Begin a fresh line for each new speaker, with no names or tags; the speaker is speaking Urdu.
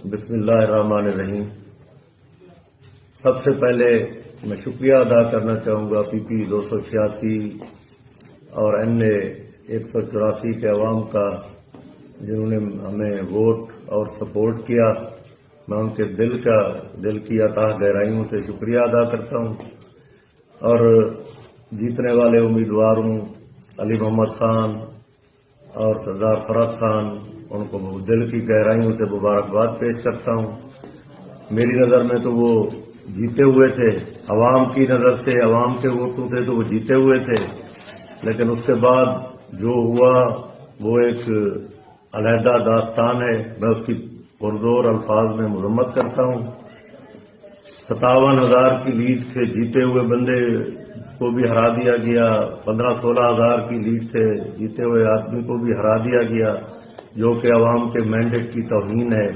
بسم اللہ الرحمن الرحیم۔ سب سے پہلے میں شکریہ ادا کرنا چاہوں گا پی پی 286 اور NA 184 کے عوام کا، جنہوں نے ہمیں ووٹ اور سپورٹ کیا۔ میں ان کے دل کی اتاہ گہرائیوں سے شکریہ ادا کرتا ہوں، اور جیتنے والے امیدواروں علی محمد خان اور سردار فرحت خان، ان کو دل کی گہرائیوں سے مبارکباد پیش کرتا ہوں۔ میری نظر میں تو وہ جیتے ہوئے تھے، عوام کی نظر سے، عوام کے ووٹوں سے تو وہ جیتے ہوئے تھے، لیکن اس کے بعد جو ہوا وہ ایک علیحدہ داستان ہے۔ میں اس کی پرزور الفاظ میں مذمت کرتا ہوں۔ 57,000 کی لیڈ سے جیتے ہوئے بندے کو بھی ہرا دیا گیا، 15-16 ہزار کی لیڈ سے جیتے ہوئے آدمی کو بھی ہرا دیا گیا، جو کہ عوام کے مینڈیٹ کی توہین ہے۔